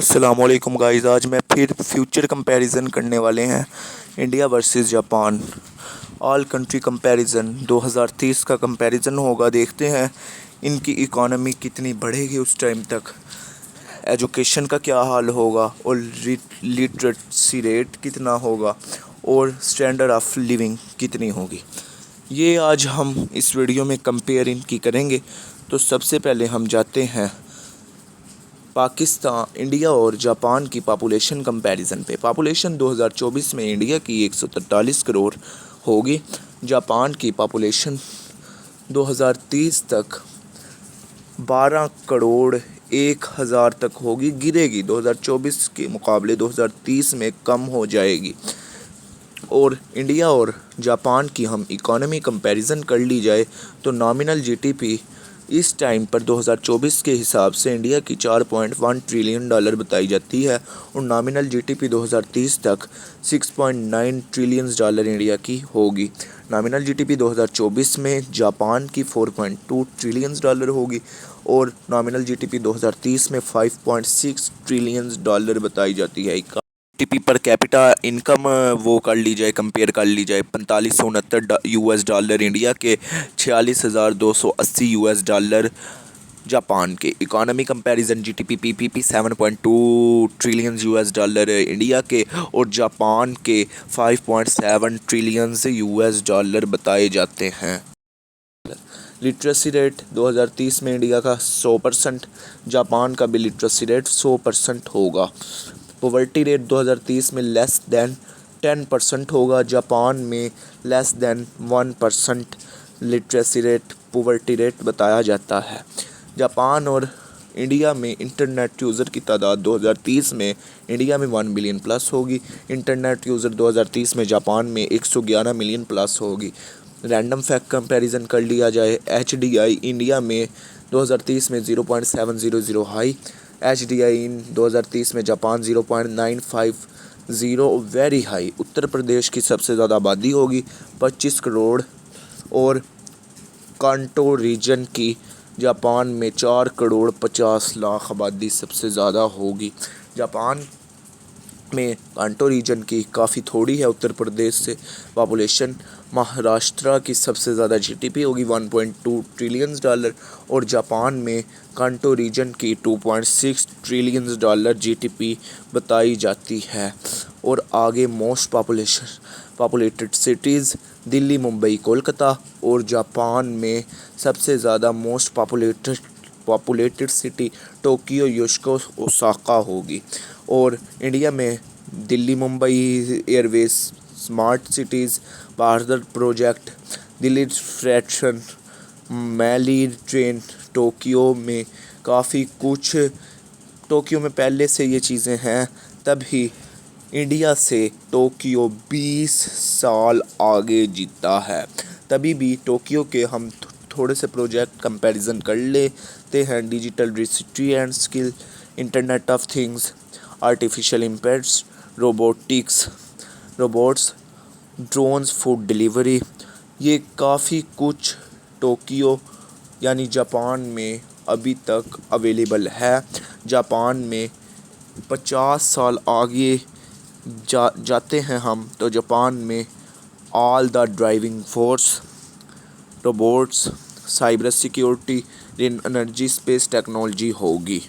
अस्सलामुअलैकुम गाइस, आज मैं फिर फ्यूचर कंपैरिजन करने वाले हैं। India versus Japan all country comparison 2030 का कंपैरिजन होगा। देखते हैं इनकी इकोनॉमी कितनी बढ़ेगी उस टाइम तक, एजुकेशन का क्या हाल होगा और लिटरेसी रेट कितना होगा और स्टैंडर्ड ऑफ लिविंग कितनी होगी। ये आज हम इस वीडियो में कंपेयर इनकी करेंगे। तो सबसे पहले हम जाते हैं पाकिस्तान, इंडिया और जापान की पॉपुलेशन कंपैरिजन पे। पॉपुलेशन 2024 में इंडिया की 143 करोड़ होगी। जापान की पॉपुलेशन 2030 तक 12 करोड़ 1,000 तक होगी, गिरेगी 2024 के मुकाबले 2030 में कम हो जाएगी। और इंडिया और जापान की हम इकोनॉमी कंपैरिजन कर ली जाए तो नॉमिनल जीडीपी इस टाइम पर 2024 के हिसाब से इंडिया की 4.1 ट्रिलियन डॉलर बताई जाती है और नॉमिनल जीडीपी 2030 तक 6.9 ट्रिलियन डॉलर इंडिया की होगी। नॉमिनल जीडीपी 2024 में जापान की 4.2 ट्रिलियन डॉलर होगी और नॉमिनल जीडीपी 2030 में 5.6 ट्रिलियन डॉलर बताई जाती है। जीडीपी पर कैपिटा इनकम वो कर ली जाए, कंपेयर कर ली जाए, 4569 यूएस डॉलर इंडिया के, 46,280 यूएस डॉलर जापान के। Economy comparison GDP PPP 7.2 trillion US dollar India के और जापान के 5.7 ट्रिलियन यूएस डॉलर बताए जाते हैं। लिटरेसी रेट 2030 में इंडिया का 100%, जापान का भी लिटरेसी रेट 100% होगा। पॉवर्टी रेट 2030 में लेस दैन 10% होगा, जापान में less than 1% literacy rate poverty rate बताया जाता है। जापान और इंडिया में इंटरनेट यूज़र की तादाद 2030 में इंडिया में 1 बिलियन प्लस होगी। इंटरनेट यूज़र 2030 में जापान में 111 मिलियन प्लस होगी। रैंडम फैक्ट कंपैरिजन कर लिया जाए, HDI इंडिया में 2030 में 0.700 हाई, HDI इन 2030 में Japan 0.950 very high. Uttar Pradesh की सबसे ज़्यादा आबादी होगी 25 करोड़ और कांटो रीजन की जापान में 4 करोड़ 50 लाख आबादी सबसे ज़्यादा होगी। जापान में कांटो रीजन की काफ़ी थोड़ी है उत्तर प्रदेश से पॉपुलेशन। महाराष्ट्र की सबसे ज़्यादा जीडीपी होगी 1.2 ट्रिलियन डॉलर और जापान में कांटो रीजन की 2.6 ट्रिलियन डॉलर जीडीपी बताई जाती है। और आगे most populated cities Delhi, Mumbai, Kolkata और जापान में सबसे ज़्यादा most populated city Tokyo, Yoshiko, Osaka होगी। और इंडिया में Delhi, Mumbai Airways, smart cities, Bharat project, Delhi freshen, मैली ट्रेन, टोक्यो में काफ़ी कुछ, टोक्यो में पहले से ये चीज़ें हैं, तभी इंडिया से टोक्यो 20 साल आगे जीता है। तभी भी टोक्यो के हम थोड़े से प्रोजेक्ट कंपैरिजन कर लेते हैं। Digital city and skill, internet of things, artificial intelligence, robots, drones, food delivery, ये काफ़ी कुछ टोक्यो यानी जापान में अभी तक अवेलेबल है। जापान में 50 साल आगे जाते हैं हम तो जापान में all the driving force, robots, cyber security, energy, space technology होगी।